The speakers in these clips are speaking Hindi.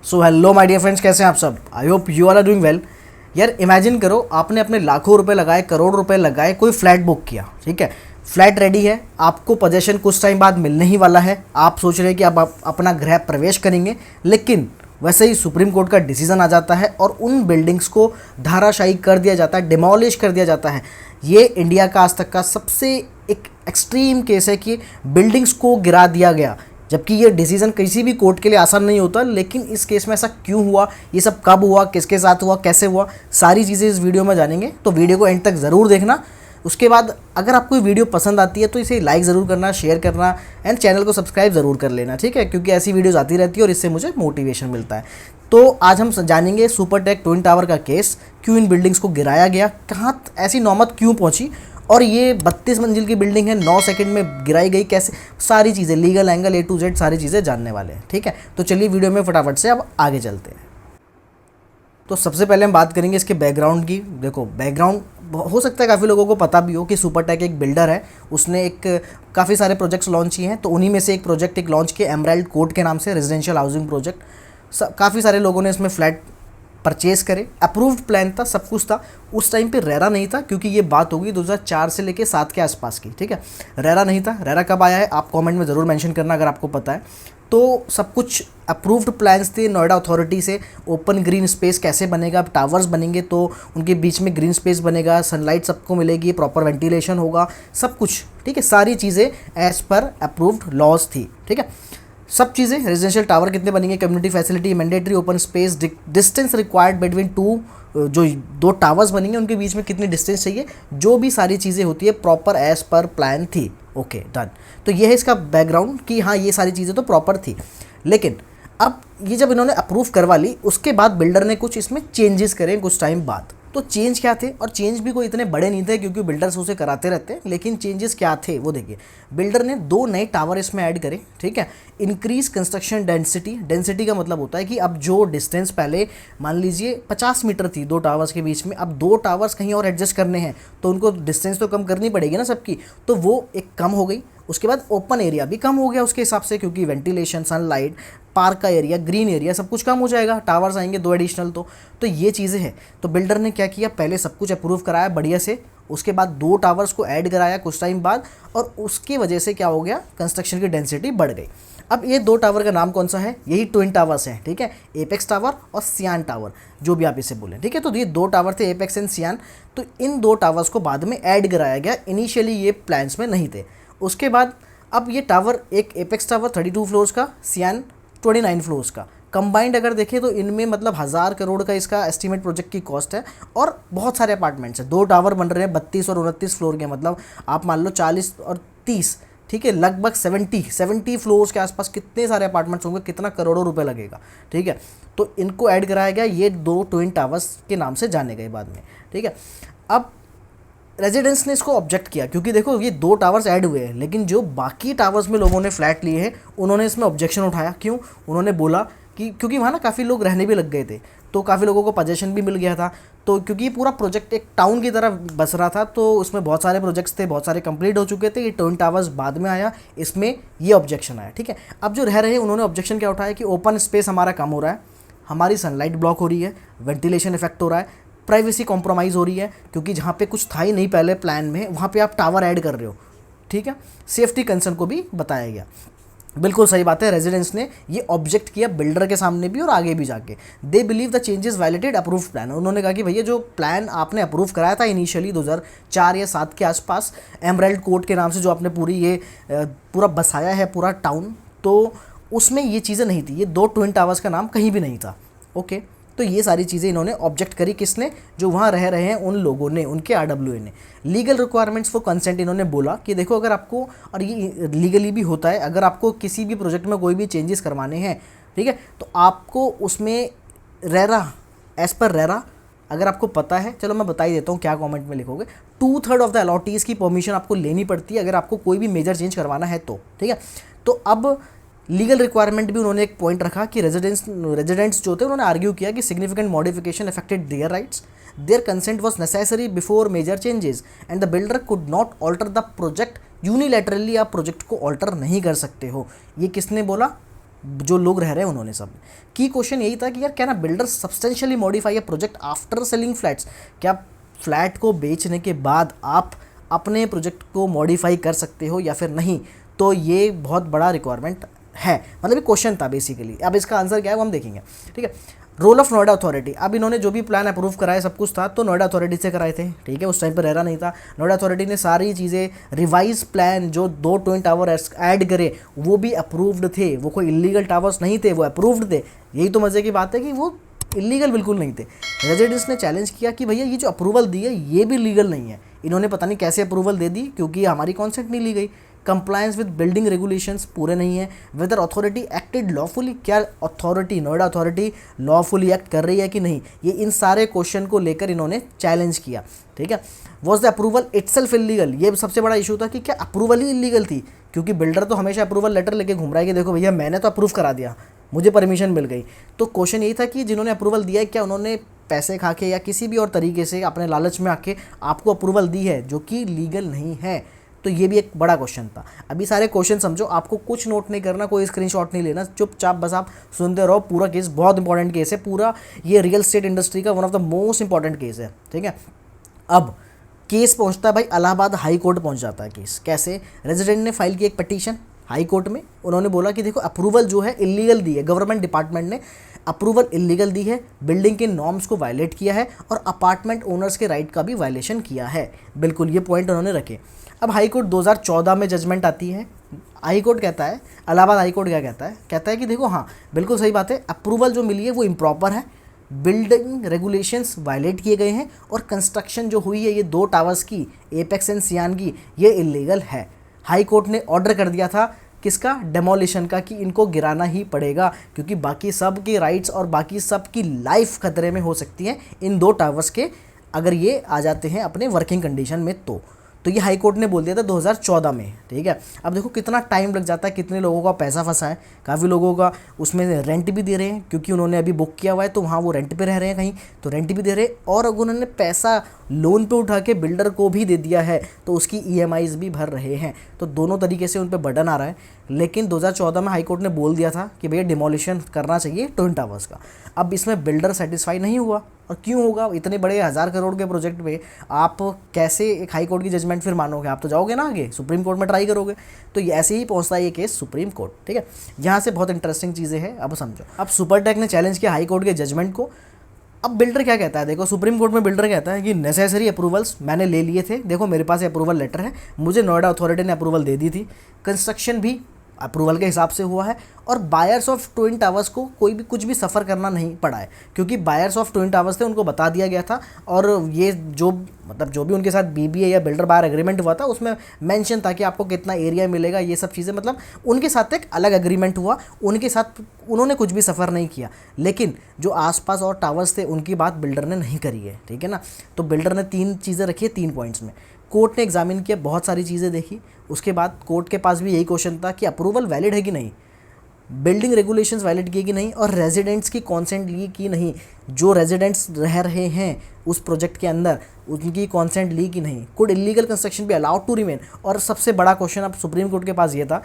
So hello my dear friends, कैसे हैं आप सब। I hope you are doing well. यार इमेजिन करो, आपने अपने लाखों रुपए लगाए, करोड़ रुपए लगाए, कोई फ्लैट बुक किया, ठीक है। फ्लैट रेडी है, आपको पोजेशन कुछ टाइम बाद मिलने ही वाला है। आप सोच रहे हैं कि अब आप अपना गृह प्रवेश करेंगे, लेकिन वैसे ही सुप्रीम कोर्ट का डिसीजन आ जाता है और उन बिल्डिंग्स को धाराशायी कर दिया जाता है, डिमोलिश कर दिया जाता है। ये इंडिया का आज तक का सबसे एक एक्सट्रीम केस है कि बिल्डिंग्स को गिरा दिया गया, जबकि ये डिसीजन किसी भी कोर्ट के लिए आसान नहीं होता। लेकिन इस केस में ऐसा क्यों हुआ, ये सब कब हुआ, किसके साथ हुआ, कैसे हुआ, सारी चीज़ें इस वीडियो में जानेंगे। तो वीडियो को एंड तक ज़रूर देखना। उसके बाद अगर आपको वीडियो पसंद आती है तो इसे लाइक ज़रूर करना, शेयर करना एंड चैनल को सब्सक्राइब ज़रूर कर लेना, ठीक है, क्योंकि ऐसी वीडियोज़ आती रहती है और इससे मुझे मोटिवेशन मिलता है। तो आज हम जानेंगे सुपरटेक ट्विन टावर का केस, क्यों इन बिल्डिंग्स को गिराया गया, कहाँ ऐसी नौबत क्यों पहुँची, और ये 32 मंजिल की बिल्डिंग है, 9 सेकंड में गिराई गई कैसे, सारी चीज़ें legal angle A to Z सारी चीज़ें जानने वाले हैं, ठीक है। तो चलिए वीडियो में फटाफट से अब आगे चलते हैं। तो सबसे पहले हम बात करेंगे इसके बैकग्राउंड की। देखो, बैकग्राउंड हो सकता है काफ़ी लोगों को पता भी हो कि सुपरटेक एक बिल्डर है, उसने एक काफ़ी सारे प्रोजेक्ट्स लॉन्च किए हैं। तो उन्हीं में से एक प्रोजेक्ट एक लॉन्च किया एमराल्ड कोर्ट के नाम से, रेजिडेंशियल हाउसिंग प्रोजेक्ट। काफ़ी सारे लोगों ने इसमें फ्लैट परचेज करे, अप्रूव्ड प्लान था, सब कुछ था। उस टाइम पे रेरा नहीं था, क्योंकि ये बात होगी 2004 से लेके 7 के आसपास की, ठीक है। रेरा नहीं था। रेरा कब आया है आप कमेंट में ज़रूर मेंशन करना अगर आपको पता है। तो सब कुछ अप्रूव्ड प्लान्स थे नोएडा अथॉरिटी से। ओपन ग्रीन स्पेस कैसे बनेगा, टावर्स बनेंगे तो उनके बीच में ग्रीन स्पेस बनेगा, सनलाइट सबको मिलेगी, प्रॉपर वेंटिलेशन होगा, सब कुछ, ठीक है। सारी चीज़ें एज पर अप्रूव्ड लॉज थी, ठीक है। सब चीज़ें, रेजिडेंशियल टावर कितने बनेंगे, community facility, mandatory open space, distance required between two, जो 2 टावर्स बनेंगे उनके बीच में कितनी डिस्टेंस चाहिए, जो भी सारी चीज़ें होती है प्रॉपर एज पर प्लान थी। Okay, done. तो ये है इसका बैकग्राउंड कि हाँ, ये सारी चीज़ें तो प्रॉपर थी। लेकिन अब ये जब इन्होंने अप्रूव करवा ली, उसके बाद बिल्डर ने कुछ इसमें चेंजेस करे कुछ टाइम बाद। तो चेंज क्या थे, और चेंज भी कोई इतने बड़े नहीं थे क्योंकि बिल्डर्स उसे कराते रहते हैं, लेकिन चेंजेस क्या थे वो देखिए। बिल्डर ने 2 नए टावर इसमें ऐड करे, ठीक है। इंक्रीज कंस्ट्रक्शन डेंसिटी, डेंसिटी का मतलब होता है कि अब जो डिस्टेंस पहले मान लीजिए 50 मीटर थी 2 टावर्स के बीच में, अब 2 टावर्स कहीं और एडजस्ट करने हैं तो उनको डिस्टेंस तो कम करनी पड़ेगी ना सबकी, तो वो एक कम हो गई। उसके बाद ओपन एरिया भी कम हो गया उसके हिसाब से, क्योंकि वेंटिलेशन, सनलाइट, पार्क का एरिया, ग्रीन एरिया सब कुछ कम हो जाएगा, टावर्स आएंगे 2 एडिशनल। तो ये चीज़ें हैं। तो बिल्डर ने क्या किया, पहले सब कुछ अप्रूव कराया बढ़िया से, उसके बाद 2 टावर्स को ऐड कराया कुछ टाइम बाद, और उसकी वजह से क्या हो गया, कंस्ट्रक्शन की डेंसिटी बढ़ गई। अब ये 2 टावर का नाम कौन सा है, यही ट्विन टावर्स हैं, ठीक है। एपेक्स टावर और सियान टावर, जो भी आप इसे बोलें, ठीक है। तो ये 2 टावर थे, एपेक्स एंड सियान। तो इन 2 टावर्स को बाद में ऐड कराया गया, इनिशियली ये प्लान्स में नहीं थे। उसके बाद अब ये टावर, एक एपेक्स टावर 32 फ्लोर्स का, सियान 29 फ्लोर्स का, कंबाइंड अगर देखें तो इनमें मतलब 1000 करोड़ का इसका एस्टीमेट प्रोजेक्ट की कॉस्ट है, और बहुत सारे अपार्टमेंट्स हैं। 2 टावर बन रहे हैं 32 और 29 फ्लोर के, मतलब आप मान लो 40 और 30, ठीक है, लगभग 70 फ्लोर्स के आसपास कितने सारे अपार्टमेंट्स होंगे, कितना करोड़ों रुपए लगेगा, ठीक है। तो इनको ऐड कराया गया, ये 2 ट्विन टावर्स के नाम से जाने गए बाद में, ठीक है। अब रेजिडेंस ने इसको ऑब्जेक्ट किया, क्योंकि देखो ये 2 टावर्स ऐड हुए हैं, लेकिन जो बाकी टावर्स में लोगों ने फ्लैट लिए हैं उन्होंने इसमें ऑब्जेक्शन उठाया। क्यों? उन्होंने बोला कि क्योंकि वहाँ ना काफ़ी लोग रहने भी लग गए थे, तो काफ़ी लोगों को पोजेशन भी मिल गया था। तो क्योंकि ये पूरा प्रोजेक्ट एक टाउन की तरह बस रहा था, तो उसमें बहुत सारे प्रोजेक्ट्स थे, बहुत सारे कंप्लीट हो चुके थे। ये ट्विन टावर्स बाद में आया, इसमें ये ऑब्जेक्शन आया, ठीक है। अब जो रह रहे हैं उन्होंने ऑब्जेक्शन क्या उठाया कि ओपन स्पेस हमारा कम हो रहा है, हमारी सनलाइट ब्लॉक हो रही है, वेंटिलेशन इफेक्ट हो रहा है, प्राइवेसी कॉम्प्रोमाइज़ हो रही है, क्योंकि जहाँ पे कुछ था ही नहीं पहले प्लान में, वहाँ पे आप टावर ऐड कर रहे हो, ठीक है। सेफ्टी कंसर्न को भी बताया गया। बिल्कुल सही बात है, रेजिडेंस ने ये ऑब्जेक्ट किया बिल्डर के सामने भी और आगे भी जाके। They believe the changes violated approve plan. उन्होंने कहा कि भैया जो प्लान आपने अप्रूव कराया था इनिशियली 2004 या 7 के आसपास, एमराल्ड कोर्ट के नाम से जो आपने पूरा बसाया है पूरा टाउन, तो उसमें ये चीज़ें नहीं थी, ये 2 ट्विन टावर्स का नाम कहीं भी नहीं था। ओके, तो ये सारी चीज़ें इन्होंने ऑब्जेक्ट करी, किसने, जो वहाँ रह रहे हैं उन लोगों ने, उनके RWA ने। लीगल रिक्वायरमेंट्स फॉर कंसेंट, इन्होंने बोला कि देखो अगर आपको, और ये लीगली भी होता है, अगर आपको किसी भी प्रोजेक्ट में कोई भी चेंजेस करवाने हैं, ठीक है, तो आपको उसमें रेरा, एज पर रेरा, अगर आपको पता है, चलो मैं बता ही देता हूँ क्या कमेंट में लिखोगे, 2/3 ऑफ द अलॉटीज़ की परमिशन आपको लेनी पड़ती है अगर आपको कोई भी मेजर चेंज करवाना है तो, ठीक है। तो अब लीगल रिक्वायरमेंट भी उन्होंने एक पॉइंट रखा कि रेजिडेंट्स जो थे उन्होंने आर्ग्यू किया कि significant modification affected their rights, their consent was necessary before major changes and the builder could not alter the project unilaterally. आप प्रोजेक्ट को ऑल्टर नहीं कर सकते हो। ये किसने बोला? जो लोग रह रहे हैं उन्होंने सब। की क्वेश्चन यही था कि यार can a builder substantially modify a project after selling flats, क्या फ्लैट को बेचने के बाद आप अपने प्रोजेक्ट को मॉडिफाई कर सकते हो या फिर नहीं। तो ये बहुत बड़ा रिक्वायरमेंट है, मतलब ये क्वेश्चन था बेसिकली। अब इसका आंसर क्या है वो हम देखेंगे, ठीक है। रोल ऑफ नोएडा अथॉरिटी, अब इन्होंने जो भी प्लान अप्रूव कराए सब कुछ था तो नोएडा अथॉरिटी से कराए थे, ठीक है। उस टाइम पर रहना नहीं था, नोएडा अथॉरिटी ने सारी चीज़ें रिवाइज प्लान जो 2 ट्विन टावर ऐड करे वो भी अप्रूव्ड थे, वो कोई इलीगल टावर्स नहीं थे, वो अप्रूव्ड थे। यही तो मज़े की बात है कि वो इलीगल बिल्कुल नहीं थे। रेजिडेंट्स ने चैलेंज किया कि भैया ये जो अप्रूवल दी है ये भी लीगल नहीं है। इन्होंने पता नहीं कैसे अप्रूवल दे दी, क्योंकि हमारी कॉन्सेंट नहीं ली गई। कंप्लायंस विद बिल्डिंग रेगुलेशंस पूरे नहीं है। वेदर अथॉरिटी एक्टेड लॉफुली, क्या authority Noida authority lawfully act कर रही है कि नहीं, ये इन सारे क्वेश्चन को लेकर इन्होंने चैलेंज किया, ठीक है। Was the approval itself illegal, ये सबसे बड़ा इशू था कि क्या अप्रूवल ही इलीगल थी, क्योंकि बिल्डर तो हमेशा अप्रूवल लेटर लेके घूम रहा है कि देखो भैया मैंने तो अप्रूव करा दिया, मुझे परमिशन मिल गई। तो क्वेश्चन यही था कि जिन्होंने अप्रूवल दिया है क्या उन्होंने पैसे खा के या किसी भी और तरीके से अपने लालच में आके आपको अप्रूवल दी है जो कि लीगल नहीं है। तो ये भी एक बड़ा क्वेश्चन था। अभी सारे क्वेश्चन समझो, आपको कुछ नोट नहीं करना, कोई स्क्रीनशॉट नहीं लेना, चुपचाप बस आप सुनते रहो। पूरा केस बहुत इंपॉर्टेंट केस है, पूरा ये रियल एस्टेट इंडस्ट्री का one of the most important case है, ठीक है। अब केस पहुंचता है भाई इलाहाबाद हाई कोर्ट पहुंच जाता है केस। कैसे? रेजिडेंट ने फाइल की एक पिटीशन हाई कोर्ट में, उन्होंने बोला कि देखो अप्रूवल जो है इलीगल दी है, गवर्नमेंट डिपार्टमेंट ने अप्रूवल इलीगल दी है, बिल्डिंग के नॉर्म्स को वायलेट किया है और अपार्टमेंट ओनर्स के राइट का भी वायलेशन किया है। बिल्कुल ये पॉइंट उन्होंने रखे। अब हाई कोर्ट 2014 में जजमेंट आती है। हाई कोर्ट कहता है, इलाहाबाद हाई कोर्ट क्या कहता है कि देखो हाँ बिल्कुल सही बात है, अप्रूवल जो मिली है वो इम्प्रॉपर है, बिल्डिंग रेगुलेशंस वायलेट किए गए हैं और कंस्ट्रक्शन जो हुई है ये 2 टावर्स की, एपेक्स एंड सियान की, ये इलीगल है। हाई कोर्ट ने ऑर्डर कर दिया था किसका? डेमोलिशन का, कि इनको गिराना ही पड़ेगा, क्योंकि बाकी सब के राइट्स और बाकी सब की लाइफ खतरे में हो सकती है इन 2 टावर्स के, अगर ये आ जाते हैं अपने वर्किंग कंडीशन में। तो ये हाई कोर्ट ने बोल दिया था 2014 में, ठीक है। अब देखो कितना टाइम लग जाता है, कितने लोगों का पैसा फंसा है, काफ़ी लोगों का उसमें रेंट भी दे रहे हैं, क्योंकि उन्होंने अभी बुक किया हुआ है तो वहाँ वो रेंट पे रह रहे हैं कहीं, तो रेंट भी दे रहे हैं, और अगर उन्होंने पैसा लोन पे उठा के बिल्डर को भी दे दिया है तो उसकी EMIs भी भर रहे हैं। तो दोनों तरीके से उन पर बर्डन आ रहा है। लेकिन 2014 में हाई कोर्ट ने बोल दिया था कि भैया डिमोलिशन करना चाहिए ट्विन टावर्स का। अब इसमें बिल्डर सेटिस्फाई नहीं हुआ, और क्यों होगा? इतने बड़े 1000 करोड़ के प्रोजेक्ट पे आप कैसे एक हाई कोर्ट की जजमेंट फिर मानोगे? आप तो जाओगे ना आगे, सुप्रीम कोर्ट में ट्राई करोगे। तो ये ऐसे ही पहुंचता है ये केस सुप्रीम कोर्ट, ठीक है। यहाँ से बहुत इंटरेस्टिंग चीज़ें हैं, अब समझो। अब सुपरटेक ने चैलेंज किया हाई कोर्ट के जजमेंट को। अब बिल्डर क्या कहता है, देखो सुप्रीम कोर्ट में बिल्डर कहता है कि नेसेसरी अप्रूवल्स मैंने ले लिए थे, देखो मेरे पास अप्रूवल लेटर है, मुझे नोएडा अथॉरिटी ने अप्रूवल दे दी थी, कंस्ट्रक्शन भी अप्रूवल के हिसाब से हुआ है, और बायर्स ऑफ ट्विन टावर्स को कोई भी कुछ भी सफ़र करना नहीं पड़ा है, क्योंकि बायर्स ऑफ ट्विन टावर्स थे उनको बता दिया गया था, और ये जो मतलब जो भी उनके साथ BBA या बिल्डर बायर एग्रीमेंट हुआ था उसमें मेंशन था कि आपको कितना एरिया मिलेगा, ये सब चीज़ें, मतलब उनके साथ एक अलग एग्रीमेंट हुआ, उनके साथ उन्होंने कुछ भी सफ़र नहीं किया। लेकिन जो आसपास और टावर्स थे उनकी बात बिल्डर ने नहीं करी है, ठीक है ना। तो बिल्डर ने 3 चीज़ें रखी है 3 पॉइंट्स में। कोर्ट ने एग्जामिन किया, बहुत सारी चीज़ें देखी, उसके बाद कोर्ट के पास भी यही क्वेश्चन था कि अप्रूवल वैलिड है कि नहीं, बिल्डिंग रेगुलेशंस वैलिड किए कि नहीं, और रेजिडेंट्स की कॉन्सेंट ली कि नहीं, जो रेजिडेंट्स रह रहे हैं उस प्रोजेक्ट के अंदर उनकी कॉन्सेंट ली कि नहीं, could illegal construction be allowed to remain. और सबसे बड़ा क्वेश्चन अब सुप्रीम कोर्ट के पास ये था,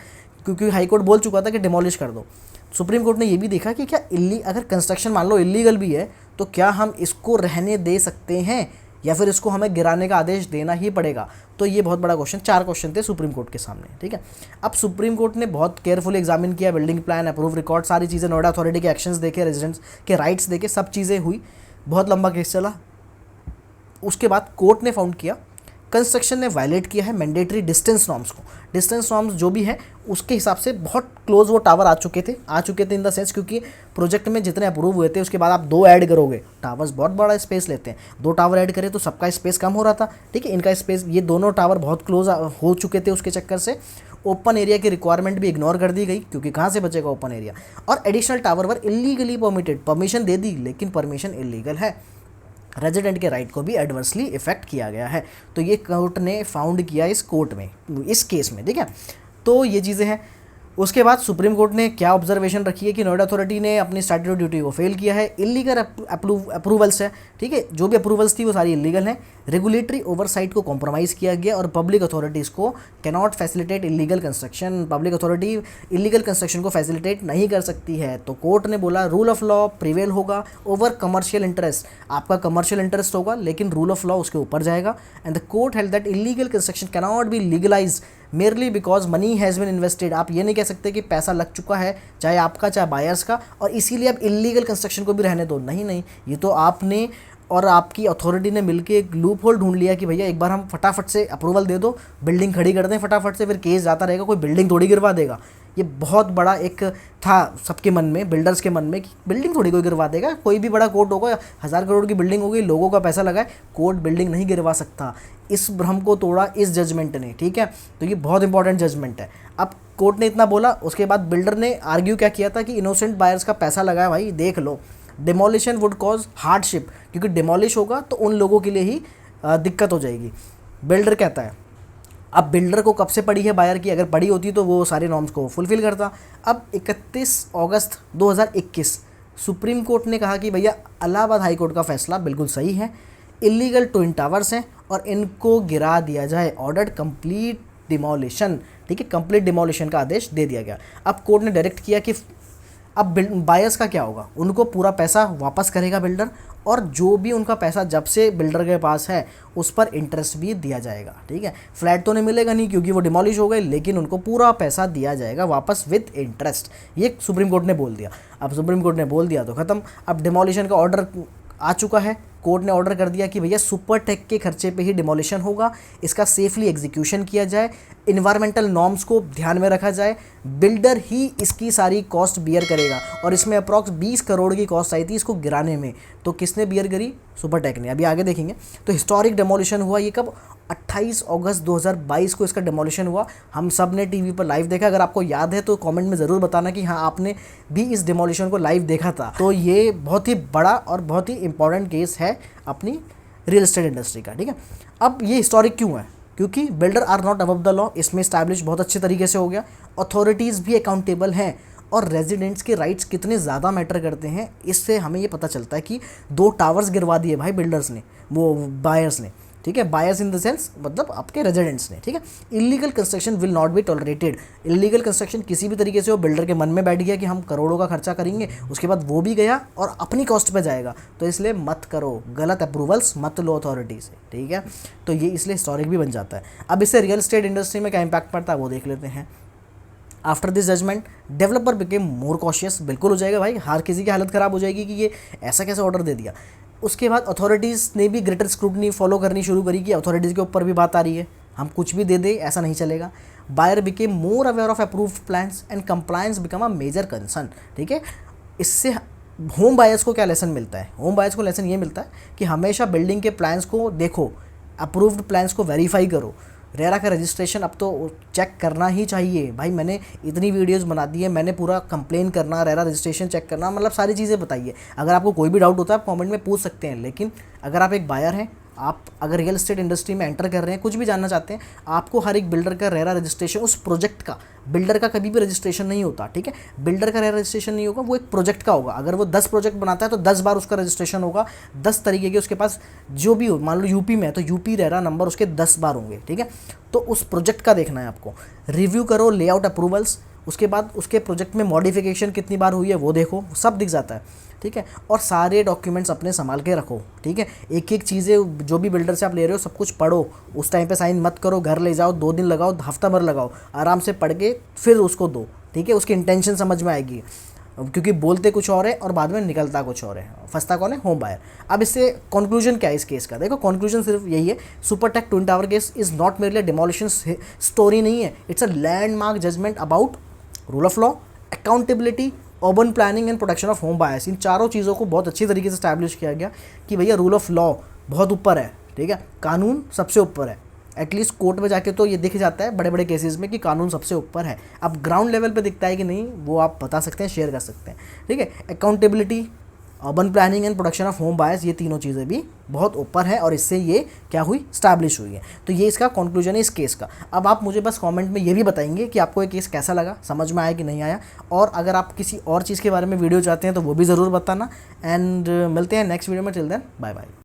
क्योंकि हाई कोर्ट बोल चुका था कि डिमोलिश कर दो, सुप्रीम कोर्ट ने ये भी देखा कि क्या अगर कंस्ट्रक्शन मान लो इलीगल भी है तो क्या हम इसको रहने दे सकते हैं या फिर इसको हमें गिराने का आदेश देना ही पड़ेगा। तो ये बहुत बड़ा क्वेश्चन, 4 क्वेश्चन थे सुप्रीम कोर्ट के सामने, ठीक है। अब सुप्रीम कोर्ट ने बहुत केयरफुली एग्जामिन किया, बिल्डिंग प्लान, अप्रूव रिकॉर्ड, सारी चीज़ें, नोएडा अथॉरिटी के एक्शंस देखे, रेजिडेंट्स के राइट्स देखे, सब चीज़ें हुई, बहुत लंबा केस चला। उसके बाद कोर्ट ने फाउंड किया कंस्ट्रक्शन ने वायलेट किया है मैंडेटरी डिस्टेंस नॉर्म्स को। डिस्टेंस नॉर्म्स जो भी है उसके हिसाब से बहुत क्लोज वो टावर आ चुके थे इन द सेंस, क्योंकि प्रोजेक्ट में जितने अप्रूव हुए थे उसके बाद आप 2 ऐड करोगे, टावर्स बहुत बड़ा स्पेस लेते हैं, 2 टावर ऐड करें तो सबका स्पेस कम हो रहा था, ठीक है। इनका स्पेस, ये दोनों टावर बहुत क्लोज हो चुके थे, उसके चक्कर से ओपन एरिया की रिक्वायरमेंट भी इग्नोर कर दी गई, क्योंकि कहाँ से बचेगा ओपन एरिया। और एडिशनल टावर वर इलीगली परमिटेड, परमिशन दे दी लेकिन परमिशन इलीगल है, रेजिडेंट के राइट को भी एडवर्सली इफेक्ट किया गया है। तो ये कोर्ट ने फाउंड किया इस कोर्ट में, इस केस में, ठीक है। तो ये चीज़ें हैं। उसके बाद सुप्रीम कोर्ट ने क्या ऑब्जर्वेशन रखी है कि नोएडा अथॉरिटी ने अपनी स्टैट्यूटरी ड्यूटी को फेल किया है, इलीगल अप्रूवल्स है, ठीक है, जो भी अप्रूवल्स थी वो सारी इलीगल हैं, रेगुलेटरी ओवरसाइट को कॉम्प्रोमाइज़ किया गया और पब्लिक अथॉरिटीज़ को cannot facilitate illegal construction, public authority illegal construction को फैसिलिटेट नहीं कर सकती है। तो कोर्ट ने बोला रूल ऑफ लॉ प्रिवेल होगा ओवर कमर्शियल इंटरेस्ट। आपका कमर्शियल इंटरेस्ट होगा लेकिन रूल ऑफ लॉ उसके ऊपर जाएगा। And the court held that illegal construction cannot be legalise merely because money has been invested. आप ये नहीं कह सकते कि पैसा लग चुका है चाहे आपका चाहे बायर्स का और इसीलिए आप इलीगल कंस्ट्रक्शन को भी रहने दो। नहीं, ये तो आपने और आपकी अथॉरिटी ने मिलकर एक लूप होल ढूंढ लिया कि भैया एक बार हम फटाफट से अप्रूवल दे दो, बिल्डिंग खड़ी कर दें फटाफट से, फिर केस जाता रहेगा, कोई बिल्डिंग थोड़ी गिरवा देगा। ये बहुत बड़ा एक था सबके मन में, बिल्डर्स के मन में कि बिल्डिंग थोड़ी कोई गिरवा देगा, कोई भी बड़ा कोर्ट होगा, 1000 करोड़ की बिल्डिंग होगी, लोगों का पैसा लगा है, कोर्ट बिल्डिंग नहीं गिरवा सकता। इस भ्रम को तोड़ा इस जजमेंट ने, ठीक है। तो ये बहुत इंपॉर्टेंट जजमेंट है। अब कोर्ट ने इतना बोला, उसके बाद बिल्डर ने आर्ग्यू क्या किया था कि इनोसेंट बायर्स का पैसा लगा है भाई, देख लो, डिमोलिशन वुड कॉज हार्डशिप, क्योंकि डिमोलिश होगा तो उन लोगों के लिए ही दिक्कत हो जाएगी। बिल्डर कहता है, अब बिल्डर को कब से पड़ी है बायर की, अगर पड़ी होती तो वो सारे नॉर्म्स को फुलफिल करता। अब 31 अगस्त 2021 सुप्रीम कोर्ट ने कहा कि भैया इलाहाबाद हाई कोर्ट का फैसला बिल्कुल सही है, इलीगल ट्विन टावर्स हैं और इनको गिरा दिया जाए, ऑर्डर्ड कंप्लीट डिमोलिशन, ठीक है, कंप्लीट डिमोलिशन का आदेश दे दिया गया। अब कोर्ट ने डायरेक्ट किया कि अब बायर्स का क्या होगा, उनको पूरा पैसा वापस करेगा बिल्डर और जो भी उनका पैसा जब से बिल्डर के पास है उस पर इंटरेस्ट भी दिया जाएगा, ठीक है। फ्लैट तो नहीं मिलेगा नहीं क्योंकि वो डिमोलिश हो गए, लेकिन उनको पूरा पैसा दिया जाएगा वापस विद इंटरेस्ट। ये सुप्रीम कोर्ट ने बोल दिया। अब सुप्रीम कोर्ट ने बोल दिया तो ख़त्म। अब डिमोलिशन का ऑर्डर आ चुका है, कोर्ट ने ऑर्डर कर दिया कि भैया सुपर टेक के खर्चे पे ही डिमोलिशन होगा, इसका सेफली एग्जीक्यूशन किया जाए, इन्वायरमेंटल नॉर्म्स को ध्यान में रखा जाए, बिल्डर ही इसकी सारी कॉस्ट बियर करेगा। और इसमें अप्रॉक्स 20 करोड़ की कॉस्ट आई थी इसको गिराने में, तो किसने बियर करी? सुपर टेक ने। अभी आगे देखेंगे। तो हिस्टोरिक डिमोलिशन हुआ, ये कब? 28 अगस्त 2022 को इसका डिमोलिशन हुआ। हम सब ने टीवी पर लाइव देखा। अगर आपको याद है तो कमेंट में ज़रूर बताना कि हाँ आपने भी इस डिमोलिशन को लाइव देखा था। तो ये बहुत ही बड़ा और बहुत ही इंपॉर्टेंट केस है अपनी रियल एस्टेट इंडस्ट्री का, ठीक है। अब ये हिस्टोरिक क्यों है? क्योंकि builder are not above the law, इसमें इस्टेब्लिश बहुत अच्छे तरीके से हो गया, अथॉरिटीज़ भी अकाउंटेबल हैं और रेजिडेंट्स के राइट्स कितने ज़्यादा मैटर करते हैं, इससे हमें ये पता चलता है कि 2 टावर्स गिरवा दिए भाई बिल्डर्स ने, वो बायर्स ने, ठीक है। बायर्स इन द सेंस मतलब आपके रेजिडेंट्स ने, ठीक है। Illegal construction will not be tolerated. Illegal construction किसी भी तरीके से वो बिल्डर के मन में बैठ गया कि हम करोड़ों का खर्चा करेंगे, उसके बाद वो भी गया और अपनी कॉस्ट पे जाएगा, तो इसलिए मत करो, गलत अप्रूवल्स मत लो अथॉरिटी से, ठीक है। तो ये इसलिए हिस्टोरिक भी बन जाता है। अब इससे रियल एस्टेट इंडस्ट्री में क्या इम्पैक्ट पड़ता है वो देख लेते हैं। After this judgement developer became more cautious, बिल्कुल हो जाएगा भाई, हर किसी की हालत ख़राब हो जाएगी कि ये ऐसा कैसे ऑर्डर दे दिया। उसके बाद अथॉरिटीज़ ने भी ग्रेटर स्क्रूटनी फॉलो करनी शुरू करी कि अथॉरिटीज़ के ऊपर भी बात आ रही है, हम कुछ भी दे दे ऐसा नहीं चलेगा। Buyer became more aware of approved plans and compliance become a major concern, ठीक है। इससे होम बायर्स को क्या लेसन मिलता है? होम बायर्स को लेसन ये मिलता है कि हमेशा बिल्डिंग के प्लान्स को देखो, अप्रूव्ड प्लान्स को वेरीफाई करो, रेरा का रजिस्ट्रेशन अब तो चेक करना ही चाहिए भाई। मैंने इतनी वीडियोस बना दी है, मैंने पूरा कंप्लेन करना, रेरा रजिस्ट्रेशन चेक करना, मतलब सारी चीज़ें बताइए। अगर आपको कोई भी डाउट होता है आप कमेंट में पूछ सकते हैं। लेकिन अगर आप एक बायर हैं, आप अगर रियल एस्टेट इंडस्ट्री में एंटर कर रहे हैं, कुछ भी जानना चाहते हैं, आपको हर एक बिल्डर का रेरा रजिस्ट्रेशन, उस प्रोजेक्ट का, बिल्डर का कभी भी रजिस्ट्रेशन नहीं होता, ठीक है। बिल्डर का रेरा रजिस्ट्रेशन नहीं होगा, वो एक प्रोजेक्ट का होगा। अगर वो 10 प्रोजेक्ट बनाता है तो 10 बार उसका रजिस्ट्रेशन होगा, 10 तरीके के उसके पास जो भी हो। मान लो यूपी में है तो यूपी रेरा नंबर उसके 10 बार होंगे, ठीक है। तो उस प्रोजेक्ट का देखना है आपको। रिव्यू करो लेआउट अप्रूवल्स, उसके बाद उसके प्रोजेक्ट में मॉडिफिकेशन कितनी बार हुई है वो देखो, सब दिख जाता है, ठीक है। और सारे डॉक्यूमेंट्स अपने संभाल के रखो, ठीक है। एक एक चीज़ें जो भी बिल्डर से आप ले रहे हो सब कुछ पढ़ो, उस टाइम पे साइन मत करो, घर ले जाओ, 2 दिन लगाओ, हफ्ता भर लगाओ, आराम से पढ़ के फिर उसको दो, ठीक है। उसकी इंटेंशन समझ में आएगी, क्योंकि बोलते कुछ और है और बाद में निकलता कुछ और है। फंसता कौन है? Home buyer. अब इससे कंक्लूजन क्या है इस केस का? देखो कंक्लूजन सिर्फ यही है, super tech twin tower case is not merely demolition story नहीं है, it's a landmark judgement about rule of law, accountability, urban planning and protection of home buyers. इन चारों चीज़ों को बहुत अच्छी तरीके से स्टैब्लिश किया गया कि भैया रूल ऑफ लॉ बहुत ऊपर है, ठीक है, कानून सबसे ऊपर है। एटलीस्ट कोर्ट में जाके तो ये दिख जाता है बड़े बड़े केसेस में कि कानून सबसे ऊपर है। अब ग्राउंड लेवल पे दिखता है कि नहीं, वो आप बता सकते हैं, शेयर कर सकते हैं, ठीक है। Accountability, urban planning and protection of home buyers, ये तीनों चीज़ें भी बहुत ऊपर है और इससे ये क्या हुई? स्टैब्लिश हुई है। तो ये इसका कंक्लूजन है इस केस का। अब आप मुझे बस कमेंट में ये भी बताएंगे कि आपको ये केस कैसा लगा, समझ में आया कि नहीं आया, और अगर आप किसी और चीज़ के बारे में वीडियो चाहते हैं तो वो भी ज़रूर बताना। एंड मिलते हैं नेक्स्ट वीडियो में। Till then bye bye.